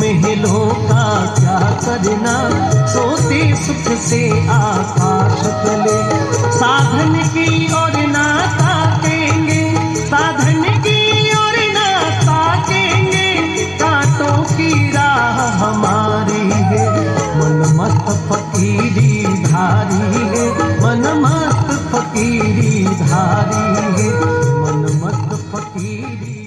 महलों का क्या करना, सोते सुख से आकाश तले। साधन की ओर ना ताकेंगे, साधन की ओर ना ताकेंगे, कांटों की राह हमारी है। मन मस्त फकीरी धारी है, मन मस्त फकीरी धारी है, मन मस्त फकीरी।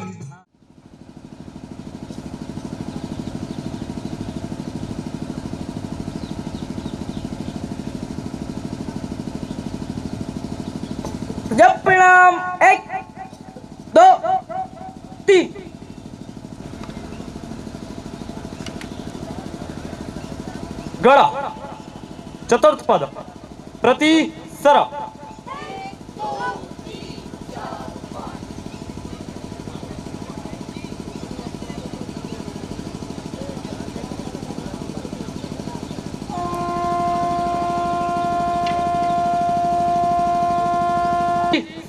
जब प्रणाम 1 2 3। गड़ा चतुर्थ पद प्रति सरा।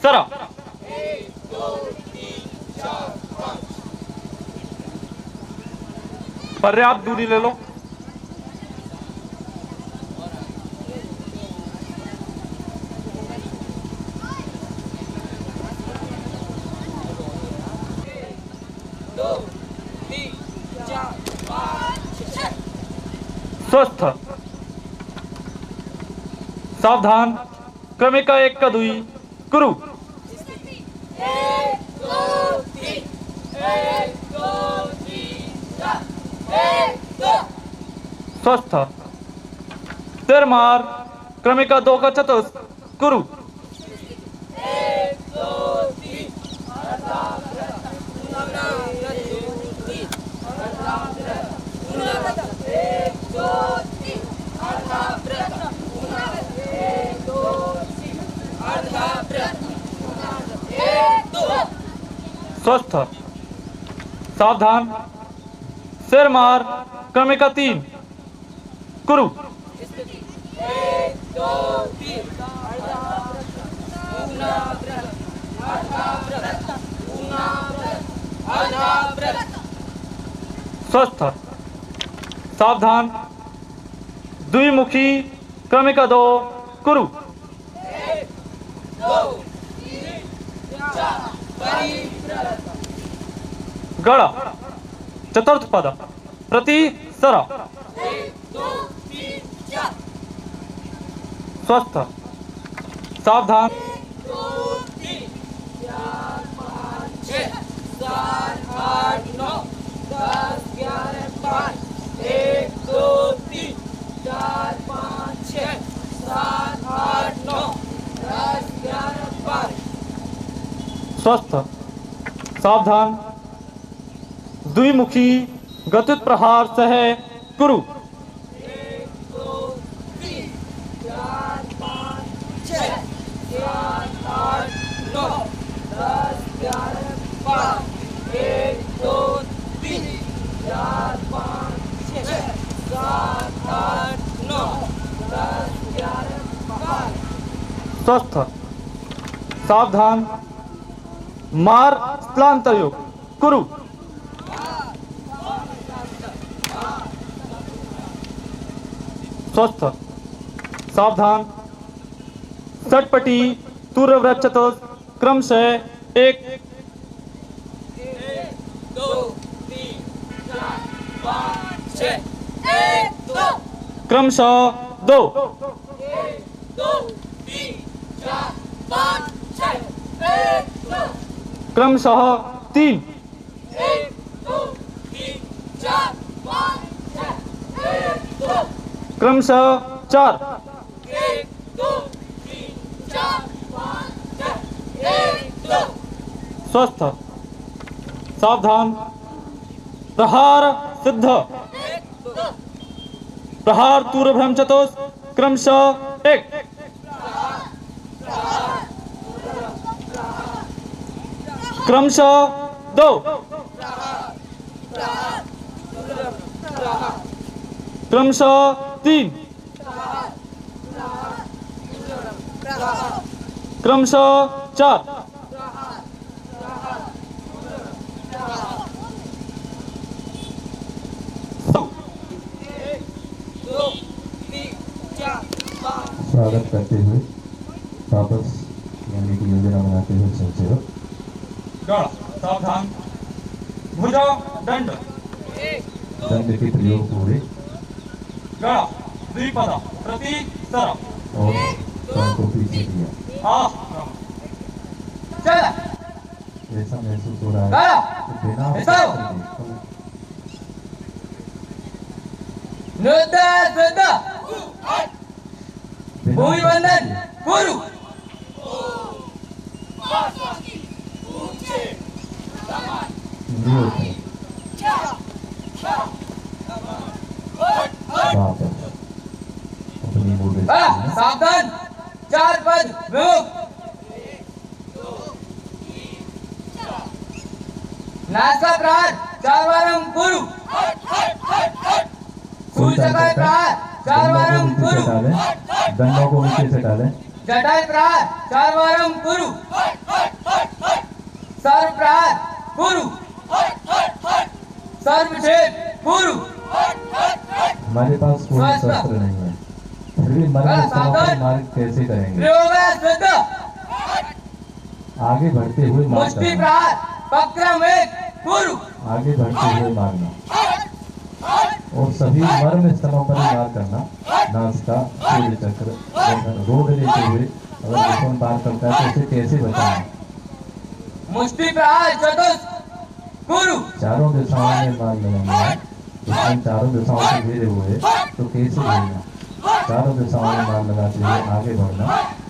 सरा पर्याप्त दूरी ले लो। स्वस्थ सावधान क्रमिका 1 का 2 कुरु। स्वस्थ सिर मार क्रमिका 2 का चतुर्थ कुरु। स्वस्थ सावधान सिर मार क्रमिका 3 कुरु। स्वस्थ सावधान द्विमुखी क्रमिका 2 कुरु। गड़ा चतुर्थ पद प्रति सरा। स्वस्थ सावधान स्वस्थ सावधान द्विमुखी गतित प्रहार सह कुरु। स्वस्थ सावधान मार स्थलांतर योग कुरु। स्वस्थ सावधान सटपटी तुर्यव्रत चतुर्थ क्रमशः 1 2 3 4 5 6 1 2 क्रमशः 2 1 2 3 4 5 6 1 2 क्रमशः 3 1 2 3 4 5 6 1 2 क्रमशः 4 1 2 3 4 5 6 1 2 स्वस्थ सावधान प्रहार सिद्ध प्रहार तूर्य ब्रह्म चतुर्थ क्रमशः 1 क्रमशः 2 क्रमशः 3 क्रमशः 4 स्वागत करते हुए वापस यानी कि योजना बनाते हुए स्वयंसेवक। गण सावधान, भुजा दंड, दंड के प्रयोग पूरे गण द्विपद प्रति सर, और पैर को पीछे किया। चल ऐसा महसूस हो रहा है गड़ा कि बिना ऐसा हो। शस्त्र नृत्य श्रद्धा के, बिना भूमि वंदन शस्त्र गुरु के नियोग है। वापस अपनी मूल गड़ा सावधान, चार पद विमुख, नासा प्रहार, चार वारम गुरु, सूचकाय प्रहार, चार वारम गुरु, दंडों को नीचे से डालें। जटाय प्रहार, चार वारम गुरु, सर्व प्रहार गुरु, सर्वछेद गुरु, हमारे पास कोई शस्त्र नहीं है, फिर भी मरण स्थलों पर मार्ग कैसे करेंगे? प्रयोग श्रद्धा, आगे बढ़ते हुए मुष्टि मारना, प्रहार, पक्रम एक गुरु, आगे बढ़ते हुए मारना और सभी मर्म स्थलों पर ही वार करना। नासिका, सूर्य चक्र, गर्दन, रोड लेते हुए अगर दुश्मन वार करता है तो उसे कैसे बचाना? मुष्टि प्रहार चतुर्थ गुरु, चारों दिशाओं में मार लगाना है। दुश्मन चारों दिशाओं से घेरे हुए तो कैसे घेरना? चारों दिशाओं में मार लगाते हुए आगे बढ़ना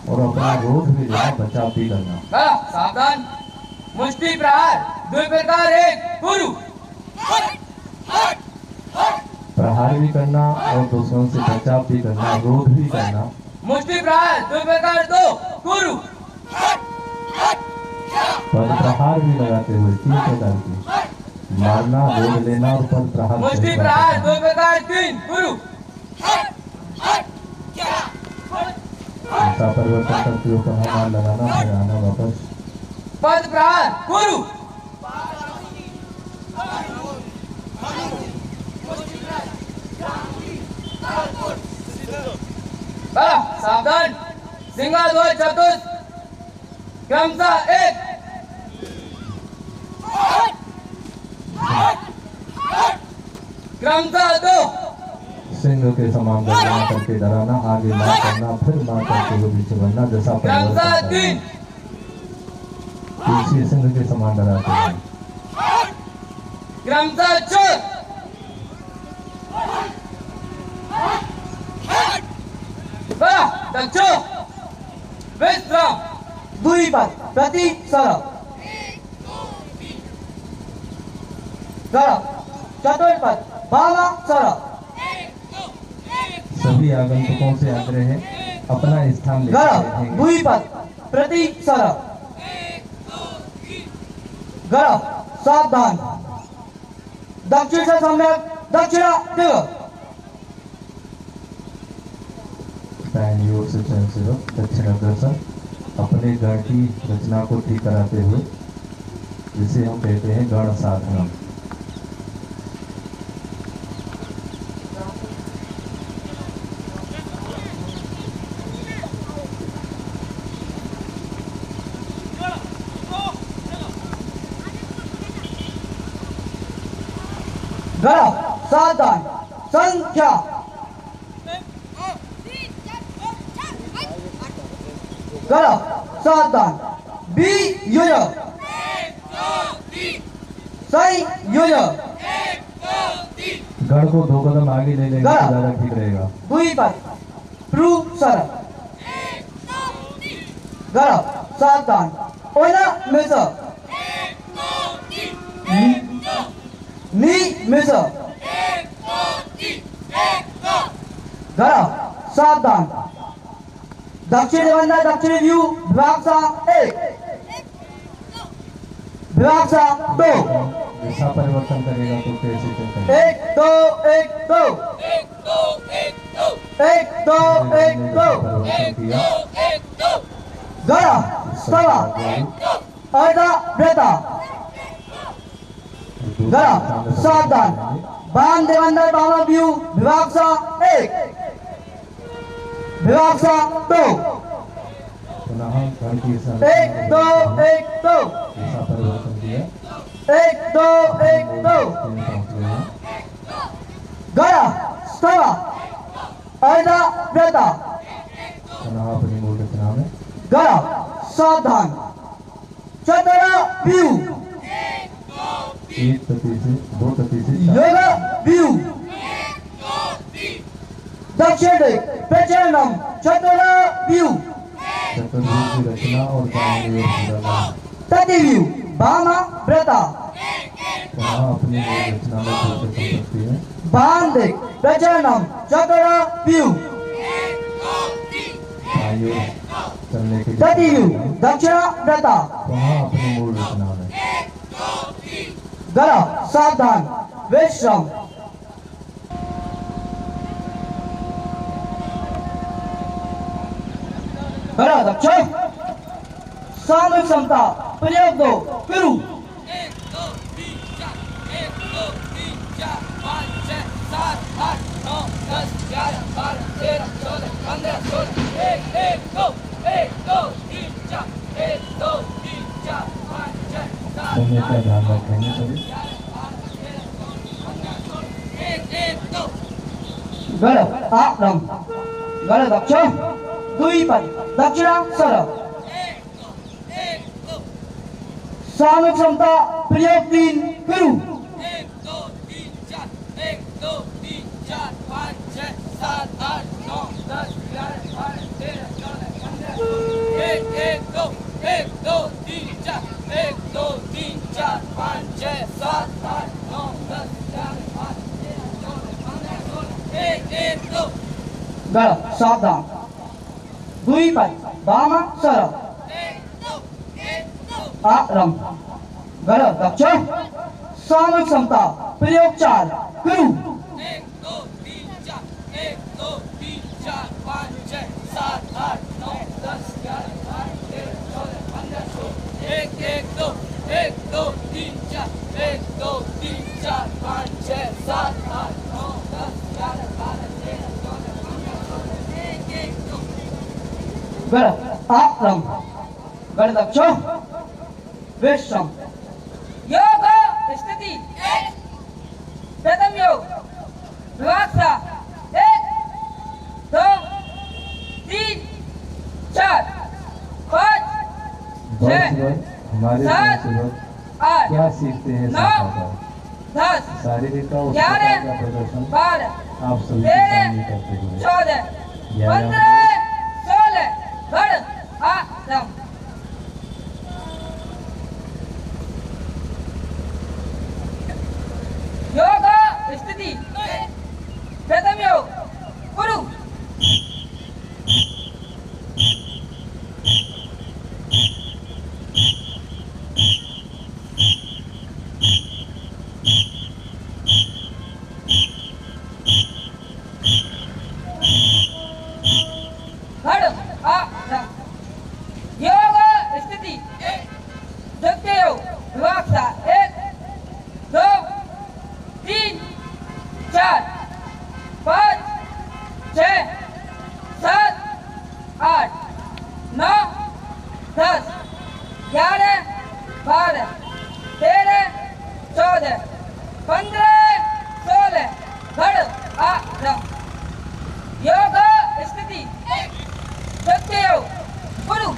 और अपना रोध भी देना, बचाव भी करना। गड़ा सावधान, मुष्टि प्रहार द्विप्रकार एक गुरु, प्रहार भी करना और दुश्मन से बचाव भी करना, रोध भी करना। मुष्टि प्रहार द्विप्रकार दो गुरु, पद प्रहार भी लगाते हुए 3 प्रकार की, मारना, रोध लेना और पद प्रहार। मुष्टि प्रहार द्विप्रकार तीन गुरु, दिशा परिवर्तन करते हुए कहाँ मार लगाना, फिर आना वापस। पद प्रहार गुरु, गड़ा सावधान, सिंहाध्वज चतुर्थ क्रमशः एक, क्रमशः दो, सिंह के समान गर्जना करके डराना, आगे मार करना, फिर मार करते हुए पीछे बढ़ना। दिशा क्रमशः परिवर्तन तीन, करना। पीछे सिंह के समान डराते हैं। क्रमशः चार, गड़ा दक्षो विश्राम द्विपद प्रति सर, गड़ा चतुर्पद भावा सर, सभी आगंतुकों से आग्रह है अपना स्थान लेकर गड़ा बैठेंगे। द्विपद प्रति सर, गड़ा सावधान, दक्षिण से सम्यक दक्षिणा देव, दाहिनी ओर से स्वयंसेवक दक्षिण अग्रसर अपने गण की रचना को ठीक कराते हुए, जिसे हम कहते हैं गण साधना। गड़ा सावधान, संख्या गड़ा सावधान, बी योजक सही योजक, गण को 2 कदम आगे ले लेंगे तो ज्यादा ठीक रहेगा। द्विपद प्रू सर, गड़ा सावधान, ओना मिस नी मिस, गड़ा सावधान, दक्षिण बंदा दक्षिण व्यू विभाग सा एक, विभाग सा दो, दिशा परिवर्तन करेगा तो कैसे चलता है? एक दो एक दो, एक दो एक दो, परिवर्तन किया। गड़ा सवा अर्धा व्रता, गड़ा सावधान, बाम देवंदर बामा व्यू विभाग सा एक, विवाक्षा 2 पुनः घर की 1 2 1 2 दिशा परिवर्तन किया 1 2 1 2 पहुंच गए हैं गया स्थवा ऐदा व्रता पुनः अपनी मूल रचना में गया सावधान चतुरा व्यू एक तती से दो तती से योग व्यू दक्षिण दिक प्रचरणम चतुरा व्यू चतुर्भुज की रचना और दाहिनी ओर मुड़ना तति व्यू वामा व्रता पुनः अपनी मूल रचना में दूसरे संपत्ति है वाम दिक प्रचरणम चतुरा व्यू दाईं ओर चलने के लिए तति व्यू दक्षिण व्रता पुनः अपनी मूल रचना में गला सावधान विश्राम गला दक्षिण सामूहिक क्षमता प्रयोग 2 फिरू 1 2 3 4 1 2 3 4 5 6 7 8 9 10 11 12 13 14 15 16 1 1 2 1 2 3 4 1 2 3 4 5 6 7 समय का ध्यान रखेंगे सभी 1 1 2 गल आरम गल दक्षिण दुई पद दक्षिण सरल 1 2 1 2 सामूहिक क्षमता प्रयोग 3 फिरू 1 2 3 4 1 2 3 4 5 6 7 8 9 10 11 12 13 14 15 1 1 2 1 2 3 4 1 2 3 4 5 6 7 8 9 10 11 12 13 14 15 16 1 1 2 गल सावधान दुई पद वामा सरल 1 2 1 2 आरम गल दक्षिण सामूहिक क्षमता प्रयोग 4 फिरू 1 2 3 4 1 2 3 4 5 6 7 8 9 10 11 12 13 14 15 16 1 1 2 1 2 3 4 1 2 3 4 5 6 7 8 9 10 11 12 13 14 15 16 1 1 2 गल आरम गल दक्षिण विश्राम योग स्थिति प्रथम योग विवाक्षा 1 2 3 4 5 बहुत हमारे सात, सेवक 8 क्या सीखते हैं 9 साथ 10 शारीरिक का और 11 का प्रदर्शन 12 आप सभी के सामने करते हुए 14 व्यायाम 15 16 गढ़ आरम योग स्थिति प्रथम योग गुरु गढ़ आरम योग स्थिति द्वितीय योग विवाक्षा 1 2 3 4 5 6 7 8 9 10 11 12 13 14 15 16 गढ़ आरम योग स्थिति द्वितीय योग गुरु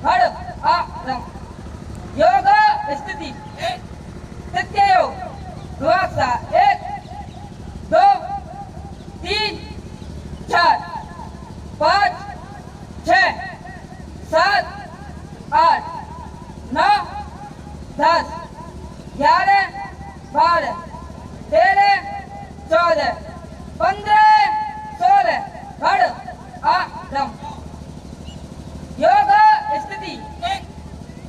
गढ़ आरम योग स्थिति तृतीय योग विवाक्षा 1 2 3 4 5 6 7 8 9 10 11 12 13 14 15 16 गढ़ आरम योग स्थिति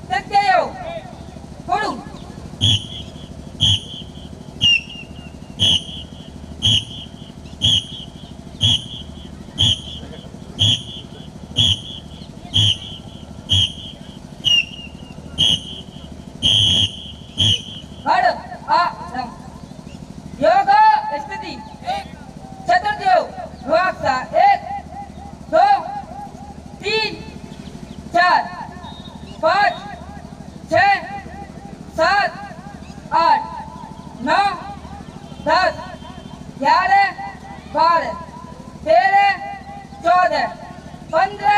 तृतीय योग गुरु 10 11 12 13 14 15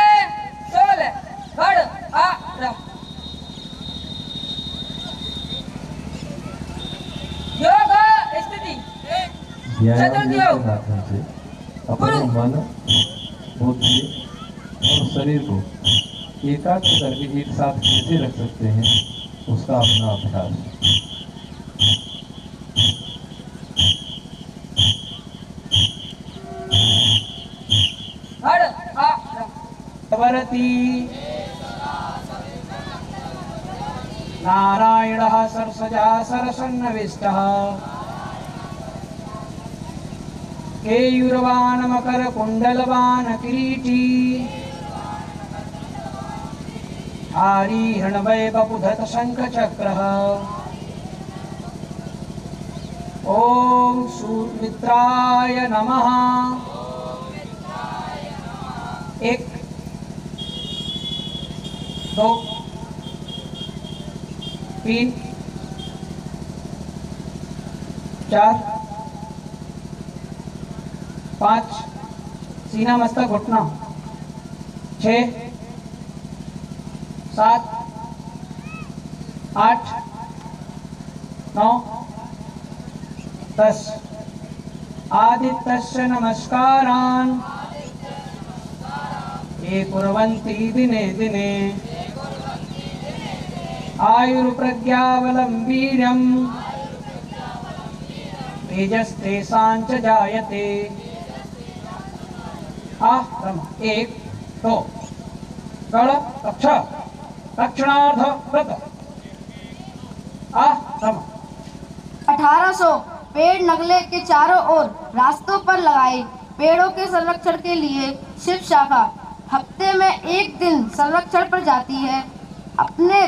16 खड़ आरंभ। योग स्थिति व्यायाम के माध्यम से अपने मन, बुद्धि और शरीर को एकाग्र करके एक साथ कैसे रख सकते हैं, उसका अपना अभ्यास। नारायणः सरसजा सरसन्नविष्टः केयूरवान मकर कुंडलवान किरीटी आरीहणवै बपुधत शंख चक्रः ओम सूर्यमित्राय नमः। 1 2 3 4 5 सीना मस्तक घुटना 6 7 8 9 10 आदित्यस्य नमस्कारान् ये कुर्वन्ति दिने दिने आयुर्प्रज्ञाबलं वीर्यं तेजस्तेषां च जायते। 1 2 गण कक्ष दक्षिणार्ध व्रत 1800 पेड़ नगले के चारों ओर रास्तों पर लगाए। पेड़ों के संरक्षण के लिए शिव शाखा हफ्ते में 1 दिन संरक्षण पर जाती है। अपने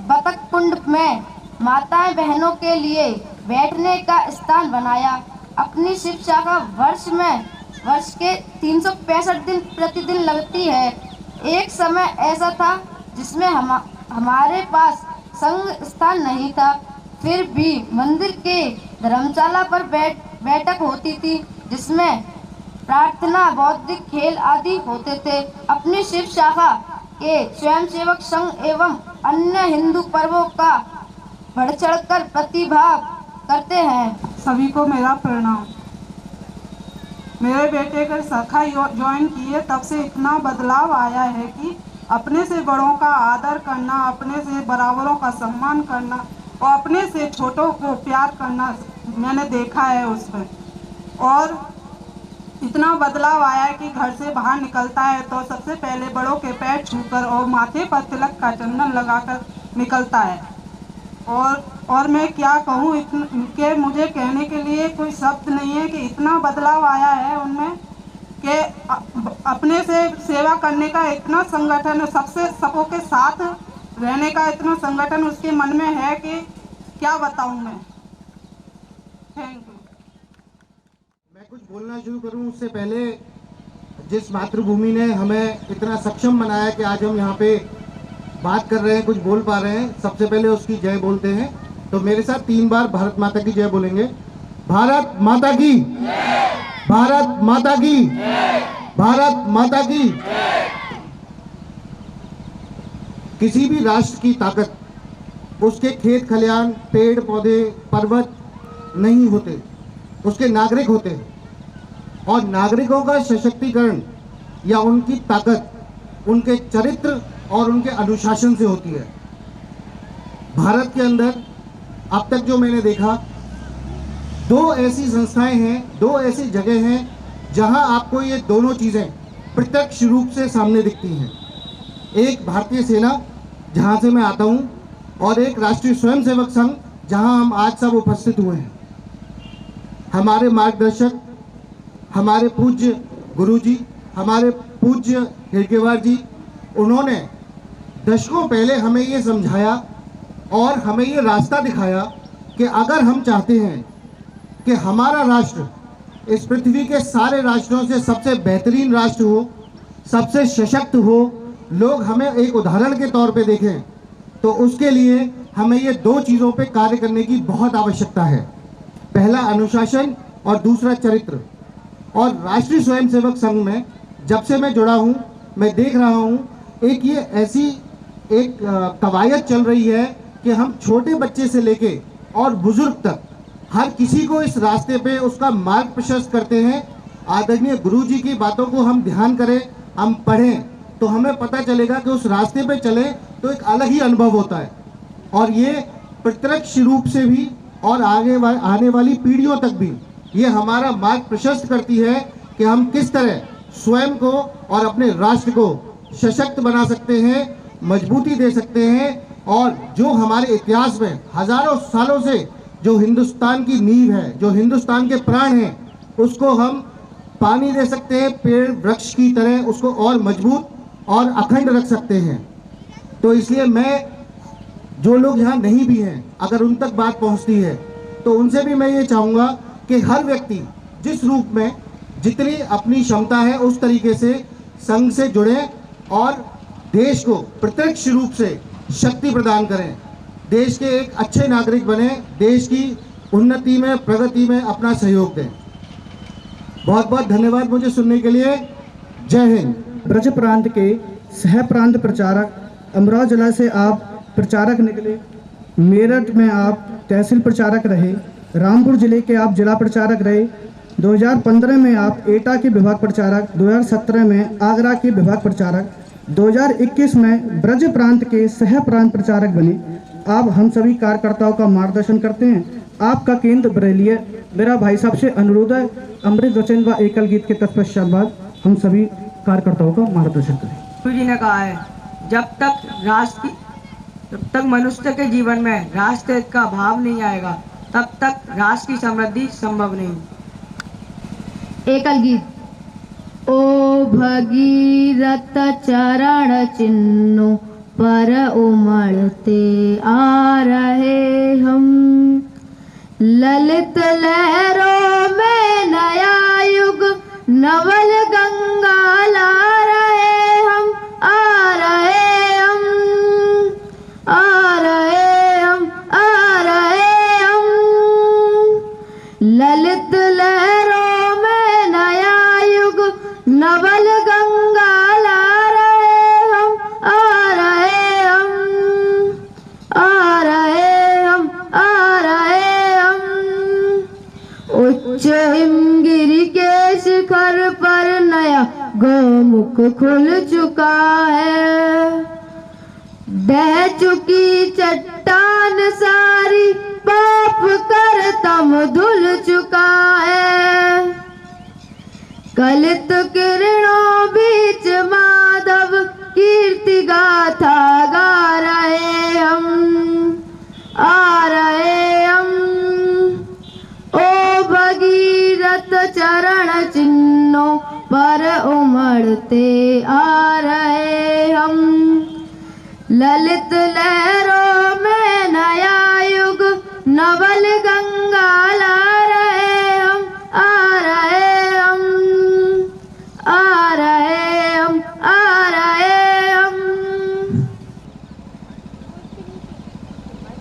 बतख कुंड में माताएं बहनों के लिए बैठने का स्थान बनाया। अपनी शिव शाखा वर्ष के 365 दिन प्रतिदिन लगती है। एक समय ऐसा था जिसमें हमारे पास संग स्थान नहीं था, फिर भी मंदिर के धर्मशाला पर बैठक होती थी, जिसमें प्रार्थना, बौद्धिक खेल आदि होते थे। अपनी शिव शाखा के स्वयंसेवक संघ एवं अन्य हिंदू पर्वों का बढ़ चढ़कर प्रतिभाग करते हैं। सभी को मेरा प्रणाम। मेरे बेटे के शाखा ज्वाइन किए तब से इतना बदलाव आया है कि अपने से बड़ों का आदर करना, अपने से बराबरों का सम्मान करना और अपने से छोटों को प्यार करना मैंने देखा है उसमें। और इतना बदलाव आया है कि घर से बाहर निकलता है तो सबसे पहले बड़ों के पैर छूकर और माथे पर तिलक का चंदन लगाकर निकलता है। और मैं क्या कहूँ, इनके मुझे कहने के लिए कोई शब्द नहीं है कि इतना बदलाव आया है उनमें कि अपने से सेवा करने का इतना संगठन, सबों के साथ रहने का इतना संगठन उसके मन में है कि क्या बताऊँ मैं। Thank you. मैं कुछ बोलना शुरू करूं उससे पहले, जिस मातृभूमि ने हमें इतना सक्षम बनाया कि आज हम यहाँ पे बात कर रहे हैं, कुछ बोल पा रहे हैं, सबसे पहले उसकी जय बोलते हैं। तो मेरे साथ 3 बार भारत माता की जय बोलेंगे। भारत माता की, भारत माता की, भारत माता की। किसी भी राष्ट्र की ताकत उसके खेत खलियान, पेड़ पौधे, पर्वत नहीं होते, उसके नागरिक होते हैं। और नागरिकों का सशक्तिकरण या उनकी ताकत उनके चरित्र और उनके अनुशासन से होती है। भारत के अंदर अब तक जो मैंने देखा, 2 ऐसी संस्थाएं हैं, 2 ऐसी जगह हैं जहां आपको ये दोनों चीज़ें प्रत्यक्ष रूप से सामने दिखती हैं। एक भारतीय सेना जहां से मैं आता हूं, और एक राष्ट्रीय स्वयंसेवक संघ जहां हम आज सब उपस्थित हुए हैं। हमारे मार्गदर्शक, हमारे पूज्य गुरुजी, हमारे पूज्य हेडगेवार जी, उन्होंने दशकों पहले हमें ये समझाया और हमें ये रास्ता दिखाया कि अगर हम चाहते हैं कि हमारा राष्ट्र इस पृथ्वी के सारे राष्ट्रों से सबसे बेहतरीन राष्ट्र हो, सबसे सशक्त हो, लोग हमें एक उदाहरण के तौर पे देखें, तो उसके लिए हमें ये 2 चीज़ों पे कार्य करने की बहुत आवश्यकता है। पहला अनुशासन और दूसरा चरित्र। और राष्ट्रीय स्वयंसेवक संघ में जब से मैं जुड़ा हूँ, मैं देख रहा हूँ एक ये ऐसी एक कवायद चल रही है कि हम छोटे बच्चे से लेके और बुजुर्ग तक हर किसी को इस रास्ते पे उसका मार्ग प्रशस्त करते हैं। आदरणीय गुरु जी की बातों को हम ध्यान करें, हम पढ़ें, तो हमें पता चलेगा कि उस रास्ते पे चले तो एक अलग ही अनुभव होता है। और ये प्रत्यक्ष रूप से भी और आने वाली पीढ़ियों तक भी ये हमारा मार्ग प्रशस्त करती है कि हम किस तरह स्वयं को और अपने राष्ट्र को सशक्त बना सकते हैं, मजबूती दे सकते हैं। और जो हमारे इतिहास में हजारों सालों से जो हिंदुस्तान की नींव है, जो हिंदुस्तान के प्राण हैं, उसको हम पानी दे सकते हैं, पेड़ वृक्ष की तरह उसको और मजबूत और अखंड रख सकते हैं। तो इसलिए मैं, जो लोग यहाँ नहीं भी हैं, अगर उन तक बात पहुँचती है तो उनसे भी मैं ये चाहूँगा कि हर व्यक्ति जिस रूप में जितनी अपनी क्षमता है उस तरीके से संघ से जुड़े और देश को प्रत्यक्ष रूप से शक्ति प्रदान करें, देश के एक अच्छे नागरिक बने, देश की उन्नति में, प्रगति में अपना सहयोग दें। बहुत बहुत धन्यवाद मुझे सुनने के लिए। जय हिंद। ब्रज प्रांत के सह प्रांत प्रचारक अमरोहा जिला से आप प्रचारक निकले, मेरठ में आप तहसील प्रचारक रहे, रामपुर जिले के आप जिला प्रचारक रहे, 2015 में आप एटा के विभाग प्रचारक, 2017 में आगरा के विभाग प्रचारक, 2021 में ब्रज प्रांत के सह प्रांत प्रचारक बने। आप हम सभी कार्यकर्ताओं का मार्गदर्शन करते हैं। आपका केंद्र बरेली है। मेरा भाई साहब से अनुरोध है, अमृत वचन व एकल गीत के तत्पश्चात बाद हम सभी कार्यकर्ताओं का मार्गदर्शन करें। गुरु जी ने कहा है, जब तक मनुष्य के जीवन में राष्ट्र हित का भाव नहीं आएगा, तब तक राष्ट्र की समृद्धि संभव नहीं। एकल गीत। ओ भगीरथ चरण चिन्हों पर उमड़ते आ रहे हम, ललित लहरों में नया युग नवल गंगा ला रहे हम, आ रहे हम, आ रहे हम, आ रहे हम, ललित लहरों में नया युग नवल गंगा ला रहे हम, आ रहे हम, आ रहे हम, आ रहे हम। उच्च हिमगिरी के शिखर पर नया गौमुख खुल चुका है, बह चुकी चट्टान सारी पाप कर तम धुल चुका है, कलित किरणों बीच माधव कीर्ति गाथा गा रहे हम, आ रहे हम। ओ भगीरथ चरण चिन्हों पर उमड़ते आ रहे हम, ललित लहरों में नया युग नवल गंगा ला रहे हम, आ रहे हम, आ रहे हम, आ रहे हम।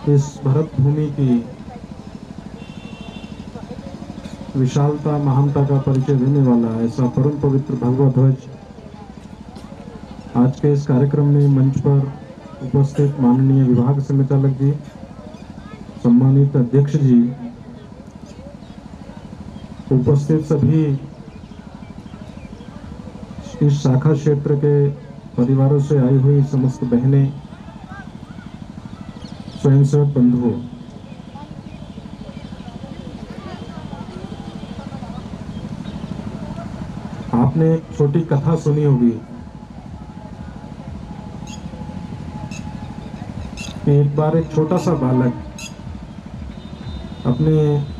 इस भरत भूमि की विशालता, महानता का परिचय देने वाला ऐसा परम पवित्र भगवा ध्वज आज के इस कार्यक्रम में मंच पर उपस्थित माननीय विभाग संचालक जी, सम्मानित अध्यक्ष जी, उपस्थित सभी इस शाखा क्षेत्र के परिवारों से आई हुई समस्त बहनें, स्वयंसेवक बंधुओं, आपने एक छोटी कथा सुनी होगी कि एक बार एक छोटा सा बालक अपने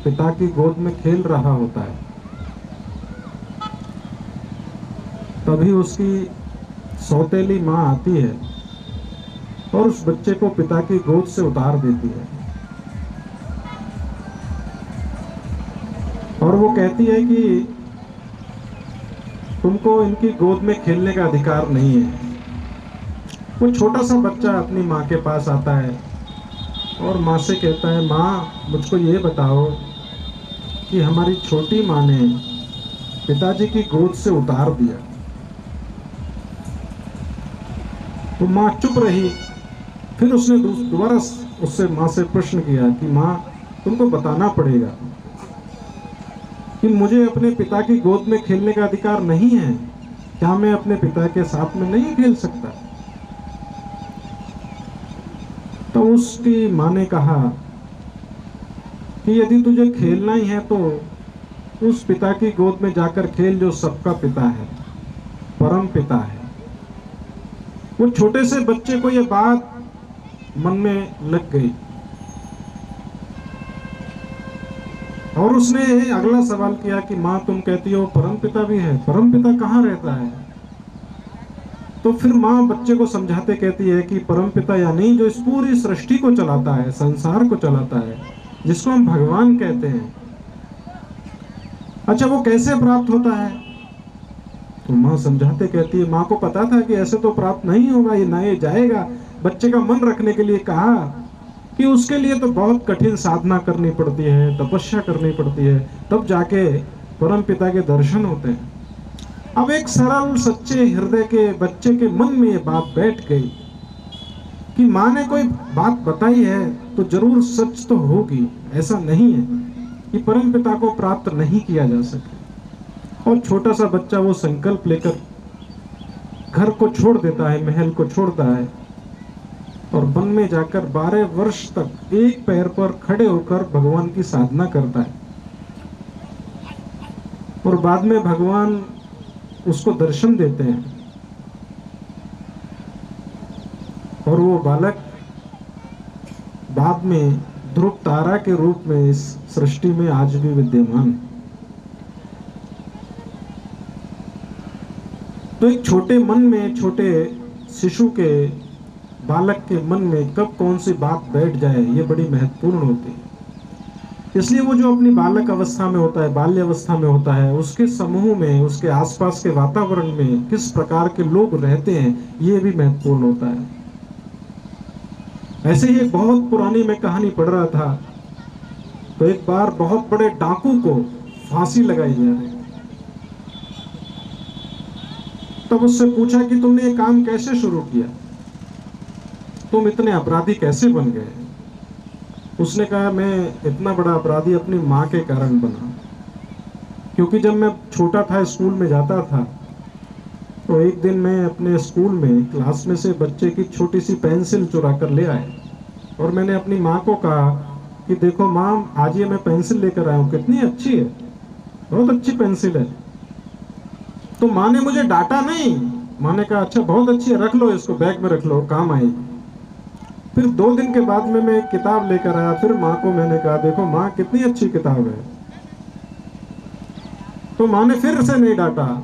पिता की गोद में खेल रहा होता है, तभी उसकी सौतेली माँ आती है और उस बच्चे को पिता की गोद से उतार देती है और वो कहती है कि तुमको इनकी गोद में खेलने का अधिकार नहीं है। वो छोटा सा बच्चा अपनी माँ के पास आता है और माँ से कहता है, माँ मुझको ये बताओ कि हमारी छोटी माँ ने पिताजी की गोद से उतार दिया। तो माँ चुप रही। फिर उसने दोबारा उससे माँ से प्रश्न किया कि माँ, तुमको बताना पड़ेगा कि मुझे अपने पिता की गोद में खेलने का अधिकार नहीं है। क्या मैं अपने पिता के साथ में नहीं खेल सकता? तो उसकी माँ ने कहा कि यदि तुझे खेलना ही है तो उस पिता की गोद में जाकर खेल जो सबका पिता है, परम पिता है। वो छोटे से बच्चे को ये बात मन में लग गई और उसने अगला सवाल किया कि माँ, तुम कहती हो परम पिता भी है, परम पिता कहाँ रहता है? तो फिर माँ बच्चे को समझाते कहती है कि परम पिता यानी जो इस पूरी सृष्टि को चलाता है, संसार को चलाता है, जिसको हम भगवान कहते हैं। अच्छा, वो कैसे प्राप्त होता है? तो माँ समझाते कहती है, माँ को पता था कि ऐसे तो प्राप्त नहीं होगा, ये ना ये जाएगा। बच्चे का मन रखने के लिए कहा कि उसके लिए तो बहुत कठिन साधना करनी पड़ती है, तपस्या करनी पड़ती है, तब जाके परम पिता के दर्शन होते हैं। अब एक सरल सच्चे हृदय के बच्चे के मन में ये बात बैठ गई कि माँ ने कोई बात बताई है तो जरूर सच तो होगी। ऐसा नहीं है कि परम पिता को प्राप्त नहीं किया जा सके। और छोटा सा बच्चा वो संकल्प लेकर घर को छोड़ देता है, महल को छोड़ता है और वन में जाकर 12 वर्ष तक एक पैर पर खड़े होकर भगवान की साधना करता है। और बाद में भगवान उसको दर्शन देते हैं और वो बालक बाद में ध्रुव तारा के रूप में इस सृष्टि में आज भी विद्यमान। तो एक छोटे मन में, छोटे शिशु के, बालक के मन में कब कौन सी बात बैठ जाए, ये बड़ी महत्वपूर्ण होती है। इसलिए वो जो अपनी बालक अवस्था में होता है, बाल्य अवस्था में होता है, उसके समूह में, उसके आसपास के वातावरण में किस प्रकार के लोग रहते हैं, ये भी महत्वपूर्ण होता है। ऐसे ही एक बहुत पुरानी मैं कहानी पढ़ रहा था, तो एक बार बहुत बड़े डाकू को फांसी लगाई जा रही। तब उससे पूछा कि तुमने ये काम कैसे शुरू किया, तुम इतने अपराधी कैसे बन गए? उसने कहा, मैं इतना बड़ा अपराधी अपनी माँ के कारण बना, क्योंकि जब मैं छोटा था, स्कूल में जाता था, तो एक दिन मैं अपने स्कूल में क्लास में से बच्चे की छोटी सी पेंसिल चुरा कर ले आया और मैंने अपनी माँ को कहा कि देखो माँ, आज ये मैं पेंसिल लेकर आया हूँ, कितनी अच्छी है, बहुत अच्छी पेंसिल है। तो माँ ने मुझे डांटा नहीं, माँ ने कहा अच्छा बहुत अच्छी है, रख लो इसको, बैग में रख लो, काम आएगी। फिर 2 दिन के बाद में मैं एक किताब लेकर आया, फिर माँ को मैंने कहा देखो माँ कितनी अच्छी किताब है। तो माँ ने फिर से नहीं डांटा,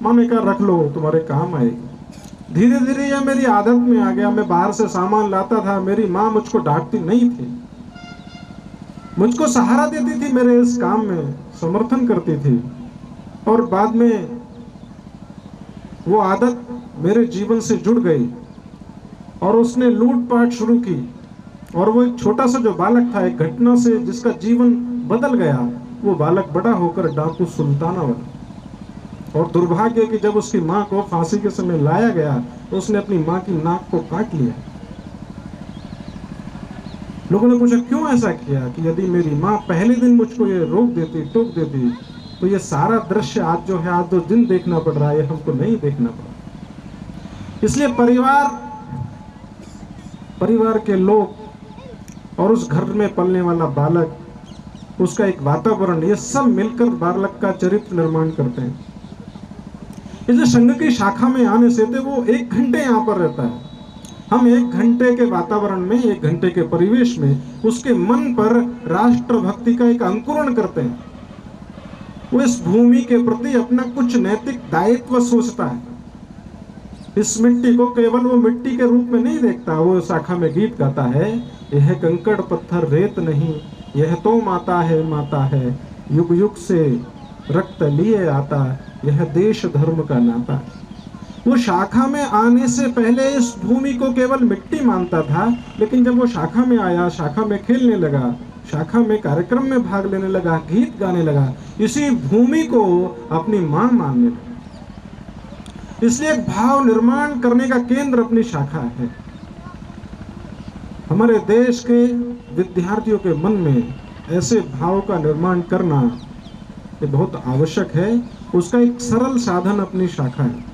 माँ ने कहा रख लो, तुम्हारे काम आएगी। धीरे धीरे यह मेरी आदत में आ गया। मैं बाहर से सामान लाता था, मेरी माँ मुझको डांटती नहीं थी, मुझको सहारा देती थी, मेरे इस काम में समर्थन करती थी। और बाद में वो आदत मेरे जीवन से जुड़ गई और उसने लूटपाट शुरू की। और वो एक छोटा सा जो बालक था, एक घटना से जिसका जीवन बदल गया, वो बालक बड़ा होकर डाकू सुल्ताना बना। और दुर्भाग्य कि जब उसकी माँ को फांसी के समय लाया गया तो उसने अपनी माँ की नाक को काट लिया। लोगों ने पूछा क्यों ऐसा किया, कि यदि मेरी माँ पहले दिन मुझको ये रोक देती, टोक देती, तो ये सारा दृश्य आज जो है, आज 2 दिन देखना पड़ रहा है, ये हमको नहीं देखना पड़ा। इसलिए परिवार के लोग और उस घर में पलने वाला बालक, उसका एक वातावरण, ये सब मिलकर बालक का चरित्र निर्माण करते हैं। इसे संघ की शाखा में आने से वो 1 घंटे यहाँ पर रहता है। हम 1 घंटे के वातावरण में, 1 घंटे के परिवेश में उसके मन पर राष्ट्र भक्ति का एक अंकुरण करते हैं। वो इस भूमि के प्रति अपना कुछ नैतिक दायित्व सोचता है। इस मिट्टी को केवल वो मिट्टी के रूप में नहीं देखता। वो शाखा में गीत गाता है, यह कंकड़ पत्थर रेत नहीं, यह तो माता है, युग युग से रक्त लिए आता, यह देश धर्म का नाता। वो शाखा में आने से पहले इस भूमि को केवल मिट्टी मानता था, लेकिन जब वो शाखा में आया, शाखा में खेलने लगा, शाखा में कार्यक्रम में भाग लेने लगा, गीत गाने लगा, इसी भूमि को अपनी मां मानने लगा। इसलिए एक भाव निर्माण करने का केंद्र अपनी शाखा है। हमारे देश के विद्यार्थियों के मन में ऐसे भाव का निर्माण करना ये बहुत आवश्यक है। उसका एक सरल साधन अपनी शाखा है।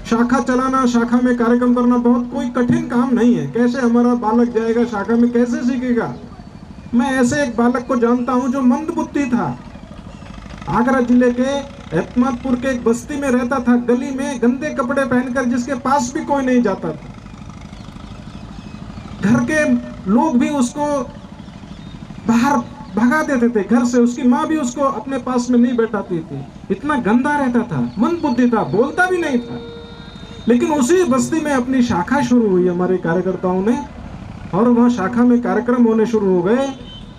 शाखा चलाना, शाखा में कार्यक्रम करना बहुत कोई कठिन काम नहीं है। कैसे हमारा बालक जाएगा शाखा में, कैसे सीखेगा? मैं ऐसे एक बालक को जानता हूं जो मंदबुद्धि था। आगरा जिले के एतमादपुर के एक बस्ती में रहता था, गली में गंदे कपड़े पहनकर, जिसके पास भी कोई नहीं जाता था। घर के लोग भी उसको बाहर भगा देते थे घर से, उसकी माँ भी उसको अपने पास में नहीं बैठाती थी। इतना गंदा रहता था, मंदबुद्धि था, बोलता भी नहीं था। लेकिन उसी बस्ती में अपनी शाखा शुरू हुई हमारे कार्यकर्ताओं ने, और वहां शाखा में कार्यक्रम होने शुरू हो गए।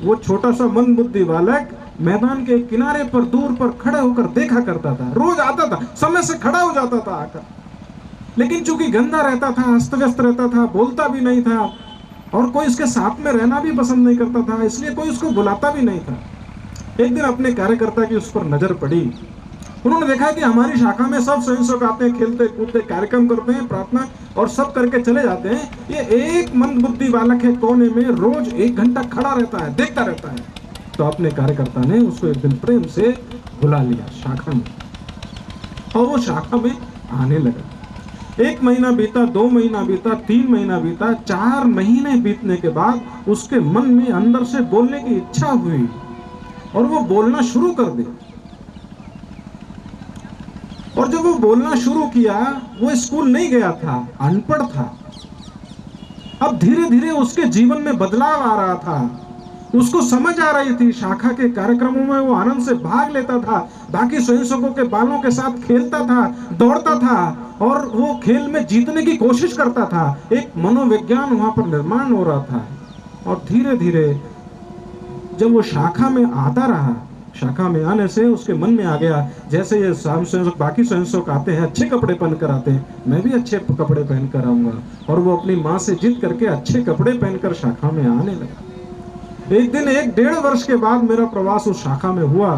वो छोटा सा मंदबुद्धि बालक मैदान के किनारे पर दूर पर खड़े होकर देखा करता था। रोज आता था, समय से खड़ा हो जाता था आकर, लेकिन चूंकि गंदा रहता था, अस्त व्यस्त रहता था, बोलता भी नहीं था, और कोई इसके साथ में रहना भी पसंद नहीं करता था, इसलिए कोई उसको बुलाता भी नहीं था। एक दिन अपने कार्यकर्ता की उस पर नजर पड़ी। उन्होंने देखा कि हमारी शाखा में सब स्वयंसेवक आते हैं, खेलते कूदते कार्यक्रम करते हैं, प्रार्थना और सब करके चले जाते हैं। ये एक मंदबुद्धि बालक है, कोने में रोज 1 घंटा खड़ा रहता है, देखता रहता है। तो अपने कार्यकर्ता ने उसको एक दिन प्रेम से बुला लिया शाखा में, और वो शाखा में आने लगा। 1 महीना बीता, 2 महीना बीता, 3 महीना बीता, 4 महीने बीतने के बाद उसके मन में अंदर से बोलने की इच्छा हुई और वो बोलना शुरू कर दिया। और जब वो बोलना शुरू किया, वो स्कूल नहीं गया था, अनपढ़ था। अब धीरे धीरे उसके जीवन में बदलाव आ रहा था, उसको समझ आ रही थी। शाखा के कार्यक्रमों में वो आनंद से भाग लेता था, बाकी स्वयंसेवकों के बालों के साथ खेलता था, दौड़ता था, और वो खेल में जीतने की कोशिश करता था। एक मनोविज्ञान वहां पर निर्माण हो रहा था। और धीरे धीरे जब वो शाखा में आता रहा, शाखा में आने से उसके मन में आ गया, जैसे ये स्वयंसेवक, बाकी स्वयंसेवक आते हैं, अच्छे कपड़े पहनकर आते हैं, मैं भी अच्छे कपड़े पहनकर आऊंगा। और वो अपनी माँ से जिद करके अच्छे कपड़े पहनकर शाखा में आने लगा। एक दिन 1-1.5 वर्ष के बाद मेरा प्रवास उस शाखा में हुआ।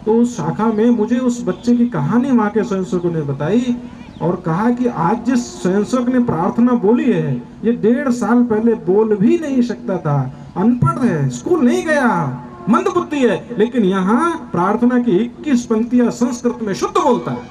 तो उस शाखा में मुझे उस बच्चे की कहानी वहां के स्वयंसेवकों ने बताई, और कहा कि आज जिस स्वयंसेवक ने प्रार्थना बोली है, ये 1.5 साल पहले बोल भी नहीं सकता था, अनपढ़ है, स्कूल नहीं गया, मंदबुद्धि है, लेकिन यहाँ प्रार्थना की 21 पंक्तियां संस्कृत में शुद्ध बोलता है।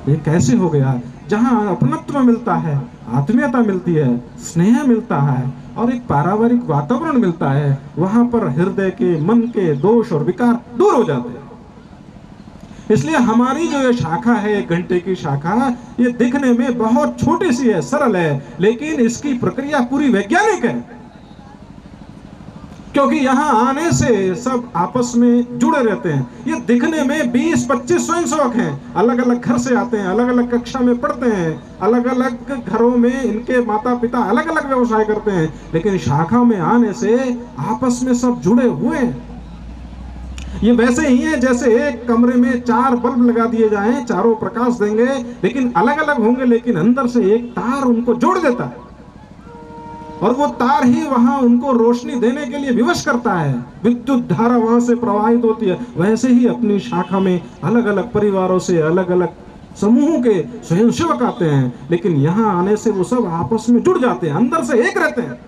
ये कैसे हो गया? जहाँ अपनत्व मिलता है, आत्मीयता मिलती है, स्नेह मिलता है, और एक पारिवारिक वातावरण मिलता है, वहां पर हृदय के, मन के दोष और विकार दूर हो जाते हैं। इसलिए हमारी जो ये शाखा है, 1 घंटे की शाखा, ये दिखने में बहुत छोटी सी है, सरल है, लेकिन इसकी प्रक्रिया पूरी वैज्ञानिक है। क्योंकि यहाँ आने से सब आपस में जुड़े रहते हैं। ये दिखने में 20-25 स्वयंसेवक हैं, अलग अलग घर से आते हैं, अलग अलग कक्षा में पढ़ते हैं, अलग अलग घरों में इनके माता पिता अलग अलग व्यवसाय करते हैं, लेकिन शाखा में आने से आपस में सब जुड़े हुए हैं। ये वैसे ही है जैसे एक कमरे में 4 बल्ब लगा दिए जाएं, चारों प्रकाश देंगे, लेकिन अलग अलग होंगे, लेकिन अंदर से एक तार उनको जोड़ देता है, और वो तार ही वहां उनको रोशनी देने के लिए विवश करता है। विद्युत धारा वहां से प्रवाहित होती है। वैसे ही अपनी शाखा में अलग अलग परिवारों से, अलग अलग समूहों के स्वयंसेवक आते हैं, लेकिन यहाँ आने से वो सब आपस में जुड़ जाते हैं, अंदर से एक रहते हैं।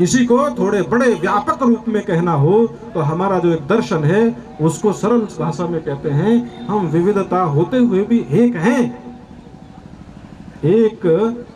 इसी को थोड़े बड़े व्यापक रूप में कहना हो तो हमारा जो एक दर्शन है, उसको सरल भाषा में कहते हैं, हम विविधता होते हुए भी एक हैं। एक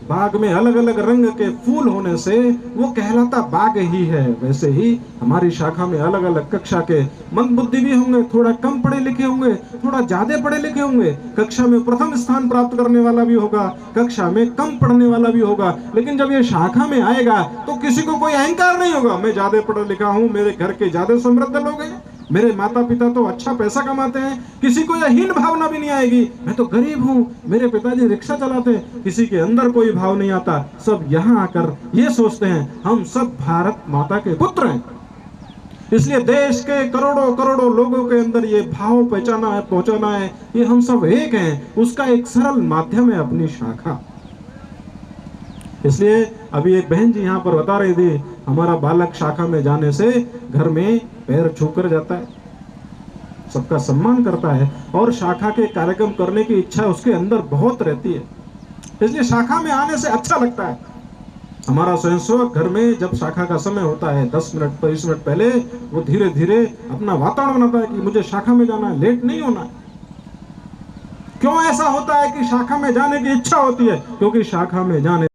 बाग में अलग अलग रंग के फूल होने से वो कहलाता बाग ही है। वैसे ही हमारी शाखा में अलग अलग कक्षा के मंदबुद्धि भी होंगे, थोड़ा कम पढ़े लिखे होंगे, थोड़ा ज्यादा पढ़े लिखे होंगे, कक्षा में प्रथम स्थान प्राप्त करने वाला भी होगा, कक्षा में कम पढ़ने वाला भी होगा। लेकिन जब ये शाखा में आएगा तो किसी को कोई अहंकार नहीं होगा, मैं ज्यादा पढ़ा लिखा हूँ, मेरे घर के ज्यादा समृद्ध लोग हैं, मेरे माता पिता तो अच्छा पैसा कमाते हैं। किसी को यह हीन भावना भी नहीं आएगी, मैं तो गरीब हूँ, मेरे पिताजी रिक्शा चलाते हैं। किसी के अंदर कोई भाव नहीं आता। सब यहाँ आकर ये सोचते हैं हम सब भारत माता के पुत्र हैं। इसलिए देश के करोड़ों करोड़ों लोगों के अंदर ये भाव पहुंचाना है, ये हम सब एक हैं। उसका एक सरल माध्यम है अपनी शाखा। इसलिए अभी एक बहन जी यहाँ पर बता रही थी, हमारा बालक शाखा में जाने से घर में पैर छूकर जाता है, सबका सम्मान करता है और शाखा के कार्यक्रम करने की इच्छा उसके अंदर बहुत रहती है। इसलिए शाखा में आने से अच्छा लगता है। हमारा स्वयंसेवक घर में जब शाखा का समय होता है 10 मिनट 20 मिनट पहले वो धीरे धीरे अपना वातावरण बनाता है कि मुझे शाखा में जाना है, लेट नहीं होना है। क्यों ऐसा होता है कि शाखा में जाने की इच्छा होती है? क्योंकि शाखा में जाने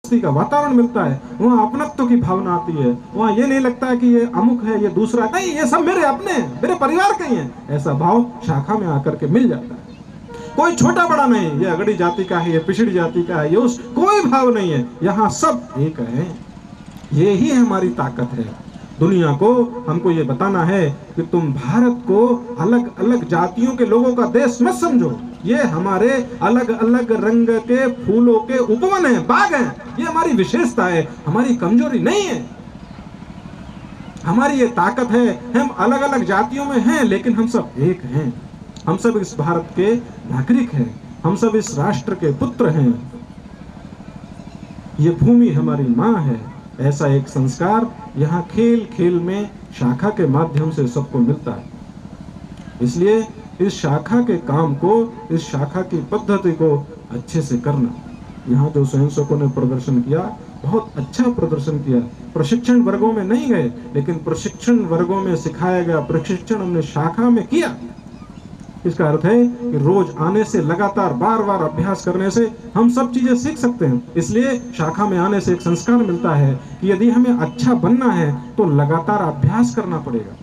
का वातावरण मिलता है, वहाँ अपनत्व की भावना आती है। वहाँ ये नहीं लगता है कि ये अमुक है, ये दूसरा नहीं, ये सब मेरे अपने हैं, मेरे परिवार के ही हैं। ऐसा भाव शाखा में आकर के मिल जाता है। कोई छोटा बड़ा नहीं, ये अगड़ी जाति का है, ये पिछड़ी जाति का है, ये उस कोई भाव नहीं है। यहाँ सब एक है। ये ही हमारी ताकत है। दुनिया को हमको ये बताना है कि तुम भारत को अलग अलग जातियों के लोगों का देश मत समझो। ये हमारे अलग अलग रंग के फूलों के उपवन है, बाग हैं। ये हमारी विशेषता है, हमारी कमजोरी नहीं है। हमारी ये ताकत है। हम अलग अलग जातियों में हैं, लेकिन हम सब एक हैं। हम सब इस भारत के नागरिक हैं। हम सब इस राष्ट्र के पुत्र हैं। ये भूमि हमारी माँ है। ऐसा एक संस्कार यहाँ खेल खेल में शाखा के माध्यम से सबको मिलता है। इसलिए इस शाखा के काम को, इस शाखा की पद्धति को अच्छे से करना। यहाँ जो स्वयंसेवकों ने प्रदर्शन किया, बहुत अच्छा प्रदर्शन किया। प्रशिक्षण वर्गों में नहीं गए, लेकिन प्रशिक्षण वर्गों में सिखाया गया प्रशिक्षण हमने शाखा में किया। इसका अर्थ है कि रोज आने से, लगातार बार बार अभ्यास करने से हम सब चीजें सीख सकते हैं। इसलिए शाखा में आने से एक संस्कार मिलता है कि यदि हमें अच्छा बनना है तो लगातार अभ्यास करना पड़ेगा।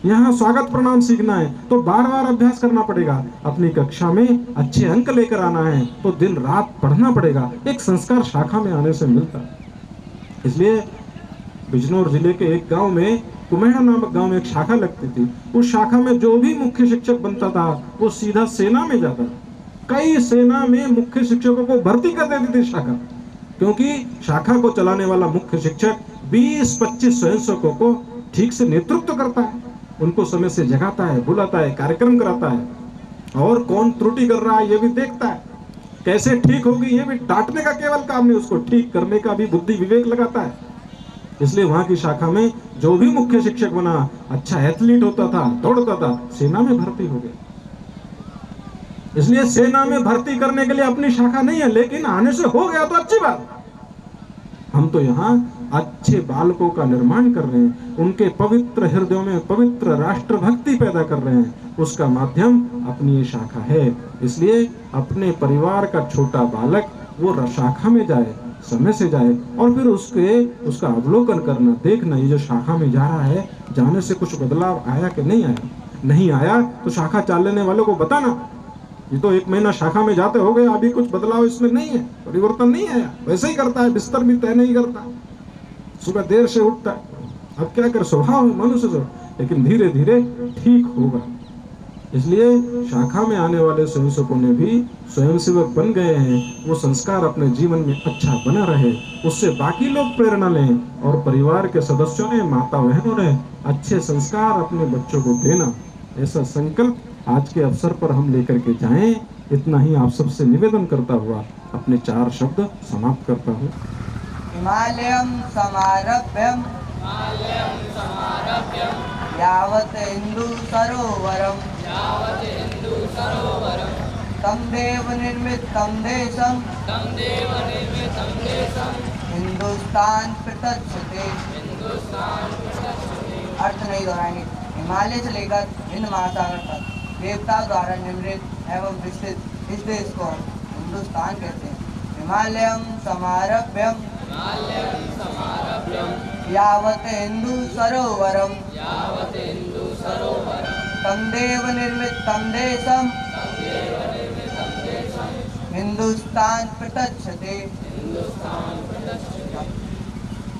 यहाँ स्वागत प्रणाम सीखना है तो बार बार अभ्यास करना पड़ेगा। अपनी कक्षा में अच्छे अंक लेकर आना है तो दिन रात पढ़ना पड़ेगा। एक संस्कार शाखा में आने से मिलता है। इसलिए बिजनौर जिले के एक गांव में, कुमेड़ा नामक गांव में एक शाखा लगती थी। उस शाखा में जो भी मुख्य शिक्षक बनता था वो सीधा सेना में जाता था। कई सेना में मुख्य शिक्षकों को भर्ती कर देती थी शाखा, क्योंकि शाखा को चलाने वाला मुख्य शिक्षक 20-25 स्वयंसेवकों को ठीक से नेतृत्व करता है, उनको समय से जगाता है, बुलाता है, कार्यक्रम कराता है और कौन त्रुटि कर रहा है ये भी देखता है। कैसे ठीक होगी ये भी, डांटने का केवल काम नहीं, उसको ठीक करने का भी बुद्धि विवेक लगाता है। इसलिए वहां की शाखा में जो भी मुख्य शिक्षक बना, अच्छा एथलीट होता था, दौड़ता था, सेना में भर्ती हो गया। इसलिए सेना में भर्ती करने के लिए अपनी शाखा नहीं है, लेकिन आने से हो गया तो अच्छी बात। हम तो यहाँ अच्छे बालकों का निर्माण कर रहे हैं, उनके पवित्र हृदयों में पवित्र राष्ट्र भक्ति पैदा कर रहे हैं। उसका माध्यम अपनी ये शाखा है। इसलिए अपने परिवार का छोटा बालक वो शाखा में जाए, समय से जाए और फिर उसका अवलोकन करना, देखना ये जो शाखा में जा रहा है, जाने से कुछ बदलाव आया कि नहीं आया। नहीं आया तो शाखा चलाने वालों को बताना, ये तो 1 महीना शाखा में जाते हो गए, अभी कुछ बदलाव इसमें नहीं है, परिवर्तन नहीं आया, वैसे ही करता है, बिस्तर भी तय नहीं करता, सुबह देर से उठता है। अब क्या कर, स्वभाव है मनुष्य से, लेकिन धीरे धीरे ठीक होगा। इसलिए शाखा में आने वाले स्वयंसेवकों ने भी स्वयंसेवक बन गए हैं। वो संस्कार अपने जीवन में अच्छा बना रहे, उससे बाकी लोग प्रेरणा लें और परिवार के सदस्यों ने, माता बहनों ने अच्छे संस्कार अपने बच्चों को देना, ऐसा संकल्प आज के अवसर पर हम लेकर के जाएं। इतना ही आप सबसे निवेदन करता हुआ अपने 4 शब्द समाप्त करता हूँ। हिमालयं समारभ्यं यावत् हिंदू सरोवरम तं देव निर्मितं देशं हिंदुस्तान प्रत्यक्षते। अर्थ नहीं दोहराएंगे। हिमालय से लेकर हिंद महासागर तक देवताओं द्वारा निर्मित एवं विकसित इस देश को हम हिंदुस्तान कहते हैं। हिमालयं समारभ्यं यावत् हिंदू सरोवरम तं देव निर्मितं देशं हिंदुस्तान प्रत्यक्षते।